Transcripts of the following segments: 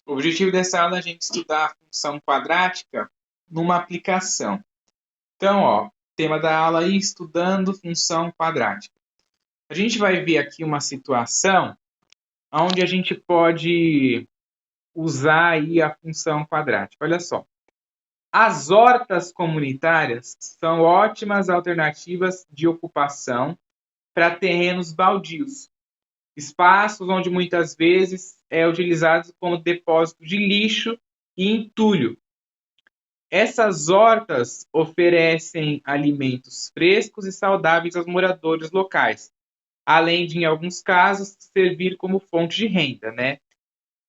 O objetivo dessa aula é a gente estudar a função quadrática numa aplicação. Então, tema da aula aí, estudando função quadrática. A gente vai ver aqui uma situação onde a gente pode usar aí a função quadrática. Olha só. As hortas comunitárias são ótimas alternativas de ocupação para terrenos baldios, espaços onde muitas vezes é utilizado como depósito de lixo e entulho. Essas hortas oferecem alimentos frescos e saudáveis aos moradores locais, além de, em alguns casos, servir como fonte de renda, né?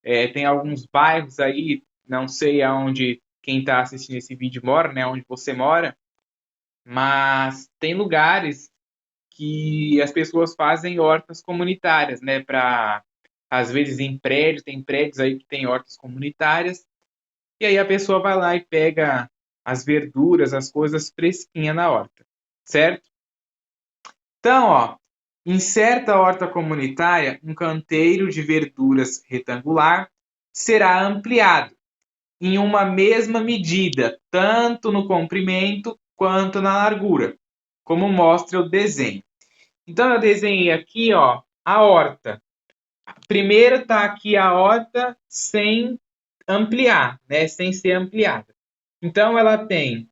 Tem alguns bairros aí, não sei aonde quem está assistindo esse vídeo mora, né? Onde você mora, mas tem lugares que as pessoas fazem hortas comunitárias, né? Para às vezes em prédios, tem prédios aí que tem hortas comunitárias, e aí a pessoa vai lá e pega as verduras, as coisas fresquinhas na horta, certo? Então, em certa horta comunitária, um canteiro de verduras retangular será ampliado em uma mesma medida, tanto no comprimento quanto na largura, como mostra o desenho. Então, eu desenhei aqui, a horta. Primeiro está aqui a horta sem ampliar, né, sem ser ampliada. Então, ela tem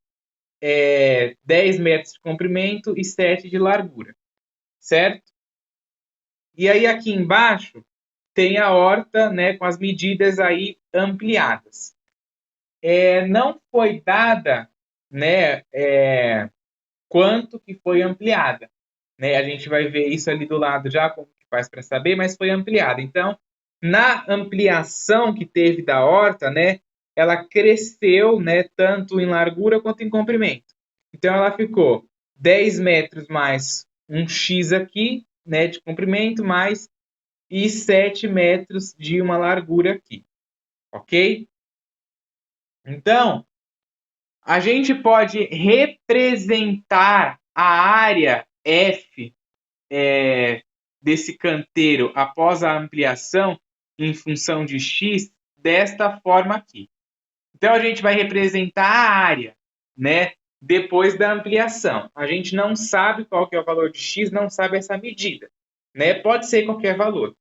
10 metros de comprimento e 7 de largura, certo? E aí, aqui embaixo, tem a horta, né, com as medidas aí ampliadas. Não foi dada, né, quanto que foi ampliada, né? A gente vai ver isso ali do lado já, como que faz para saber, mas foi ampliada. Então, na ampliação que teve da horta, né, ela cresceu, né, tanto em largura quanto em comprimento. Então, ela ficou 10 metros mais um X aqui, né, de comprimento, mais e 7 metros de uma largura aqui, ok? Então, a gente pode representar a área F desse canteiro após a ampliação em função de x desta forma aqui. Então, a gente vai representar a área, né, depois da ampliação. A gente não sabe qual que é o valor de x, não sabe essa medida, né? Pode ser qualquer valor,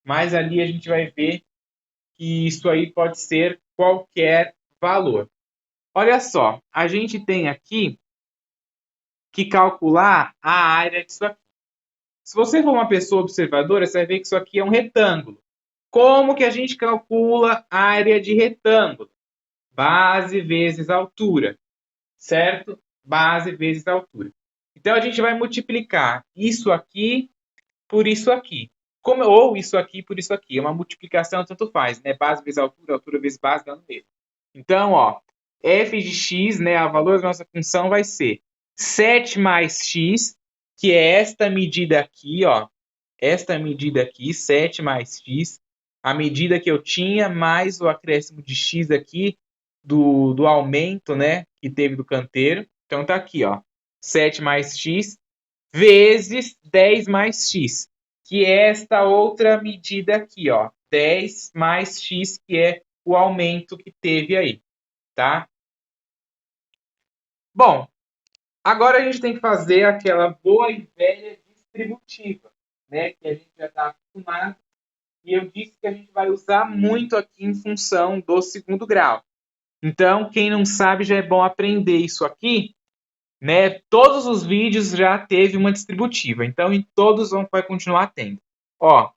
mas ali a gente vai ver que isso aí pode ser qualquer valor. Olha só, a gente tem aqui que calcular a área disso aqui. Se você for uma pessoa observadora, você vai ver que isso aqui é um retângulo. Como que a gente calcula a área de retângulo? Base vezes altura, certo? Base vezes altura. Então, a gente vai multiplicar isso aqui por isso aqui. Ou isso aqui por isso aqui. É uma multiplicação, tanto faz, né? Base vezes altura, altura vezes base, dá no mesmo. Então, f de x, né, o valor da nossa função vai ser 7 mais x, que é esta medida aqui, esta medida aqui, 7 mais x, a medida que eu tinha, mais o acréscimo de x aqui, do aumento, né, que teve do canteiro. Então, tá aqui, 7 mais x, vezes 10 mais x, que é esta outra medida aqui, 10 mais x, que é o aumento que teve aí, tá? Bom, agora a gente tem que fazer aquela boa e velha distributiva, né? Que a gente já está acostumado. E eu disse que a gente vai usar muito aqui em função do segundo grau. Então, quem não sabe, já é bom aprender isso aqui, né? Todos os vídeos já teve uma distributiva. Então, em todos vai continuar tendo. A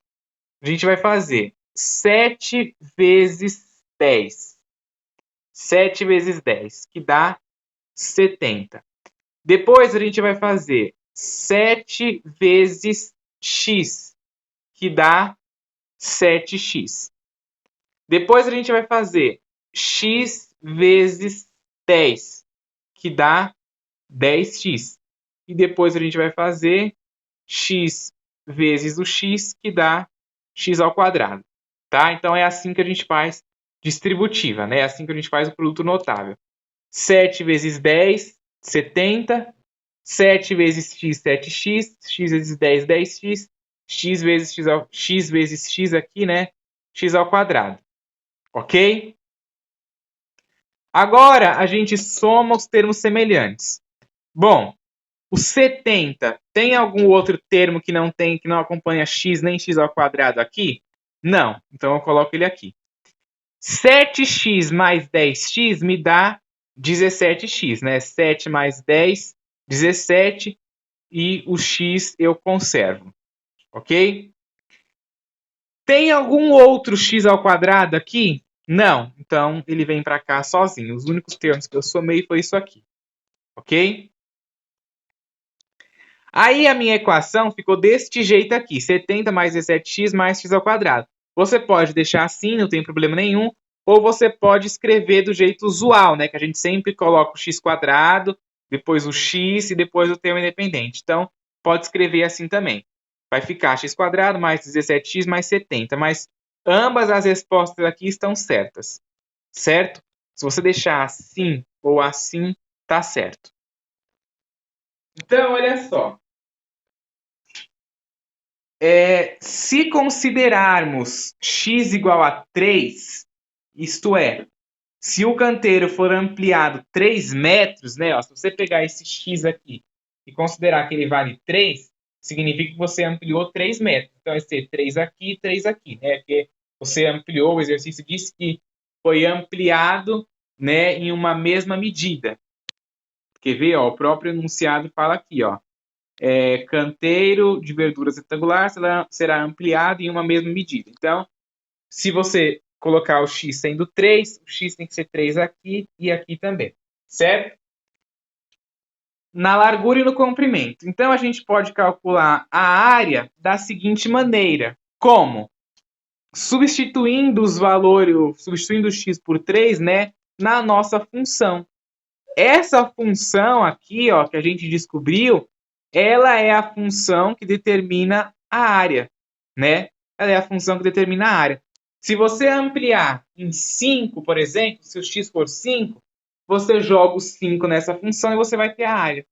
gente vai fazer 7 vezes 10. 7 vezes 10, que dá 70. Depois a gente vai fazer 7 vezes x, que dá 7x. Depois a gente vai fazer x vezes 10, que dá 10x. E depois a gente vai fazer x vezes o x, que dá x ao quadrado. Tá? Então é assim que a gente faz distributiva, né? É assim que a gente faz o produto notável. 7 vezes 10, 70. 7 vezes x, 7x. X vezes 10, 10x. X vezes x aqui, né? X ao quadrado. Ok? Agora, a gente soma os termos semelhantes. Bom, o 70 tem algum outro termo que não tem, que não acompanha x nem x ao quadrado aqui? Não. Então eu coloco ele aqui. 7x mais 10x me dá 17x, né? 7 mais 10, 17, e o x eu conservo, ok? Tem algum outro x ao quadrado aqui? Não. Então ele vem para cá sozinho. Os únicos termos que eu somei foi isso aqui, ok? Aí a minha equação ficou deste jeito aqui, 70 mais 17x mais x ao quadrado. Você pode deixar assim, não tem problema nenhum, ou você pode escrever do jeito usual, né? Que a gente sempre coloca o x quadrado, depois o x e depois o termo independente. Então, pode escrever assim também. Vai ficar x quadrado mais 17x mais 70, mas ambas as respostas aqui estão certas, certo? Se você deixar assim ou assim, tá certo. Então, olha só. Se considerarmos x igual a 3, isto é, se o canteiro for ampliado 3 metros, né, ó, se você pegar esse x aqui e considerar que ele vale 3, significa que você ampliou 3 metros. Então, vai ser 3 aqui e 3 aqui, né? Porque você ampliou, o exercício disse que foi ampliado, né, em uma mesma medida. Quer ver? Ó, o próprio enunciado fala aqui, ó. Canteiro de verduras retangular será ampliado em uma mesma medida. Então, se você colocar o x sendo 3, o x tem que ser 3 aqui e aqui também, certo? Na largura e no comprimento. Então, a gente pode calcular a área da seguinte maneira. Como? Substituindo os valores, substituindo o x por 3, né, na nossa função. Essa função aqui, ó, que a gente descobriu, ela é a função que determina a área, né? Ela é a função que determina a área. Se você ampliar em 5, por exemplo, se o x for 5, você joga o 5 nessa função e você vai ter a área.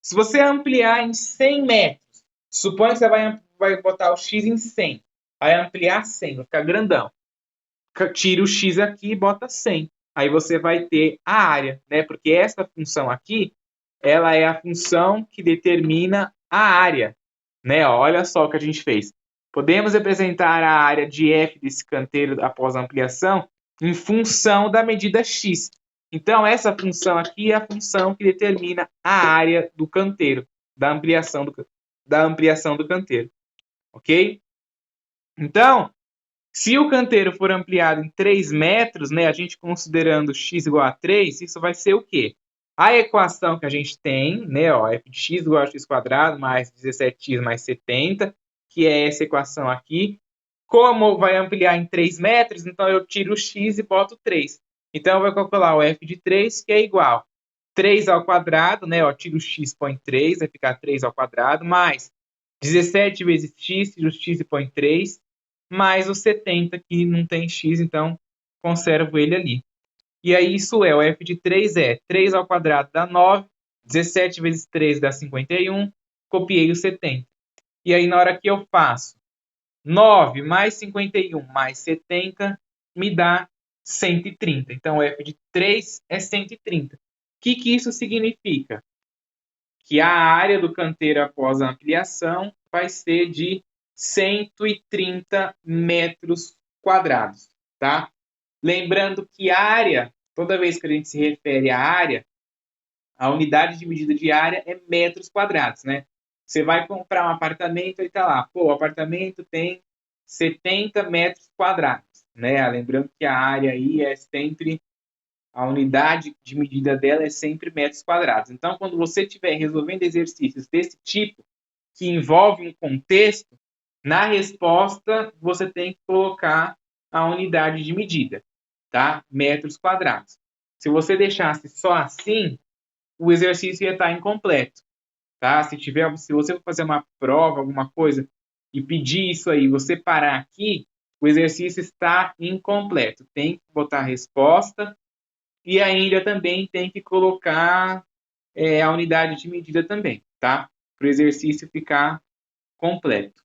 Se você ampliar em 100 metros, suponha que você vai botar o x em 100, vai ampliar 100, vai ficar grandão. Tira o x aqui e bota 100. Aí você vai ter a área, né? Porque essa função aqui, ela é a função que determina a área, né? Olha só o que a gente fez. Podemos representar a área de f desse canteiro após a ampliação em função da medida x. Então, essa função aqui é a função que determina a área do canteiro, da ampliação do canteiro, ok? Então, se o canteiro for ampliado em 3 metros, né, a gente considerando x igual a 3, isso vai ser o quê? A equação que a gente tem, né, ó, f de x igual a x quadrado mais 17x mais 70, que é essa equação aqui. Como vai ampliar em 3 metros, então eu tiro o x e boto 3. Então, eu vou calcular o f de 3, que é igual 3 ao quadrado, né, ó, tiro o x, põe 3, vai ficar 3 ao quadrado, mais 17 vezes x, tiro o x e põe 3, mais o 70, que não tem x, então conservo ele ali. E aí isso é, o f de 3 é 3 ao quadrado dá 9, 17 vezes 3 dá 51, copiei o 70. E aí na hora que eu faço 9 mais 51 mais 70, me dá 130. Então o f de 3 é 130. O que isso significa? Que a área do canteiro após a ampliação vai ser de 130 metros quadrados, tá? Lembrando que área, toda vez que a gente se refere à área, a unidade de medida de área é metros quadrados, né? Você vai comprar um apartamento e tá lá, pô, o apartamento tem 70 metros quadrados, né? Lembrando que a área aí é sempre, a unidade de medida dela é sempre metros quadrados. Então, quando você estiver resolvendo exercícios desse tipo, que envolve um contexto, na resposta você tem que colocar a unidade de medida, tá? Metros quadrados. Se você deixasse só assim, o exercício ia estar incompleto, tá? Se você for fazer uma prova, alguma coisa, e pedir isso aí, você parar aqui, o exercício está incompleto. Tem que botar a resposta e ainda também tem que colocar a unidade de medida também, tá? Para o exercício ficar completo.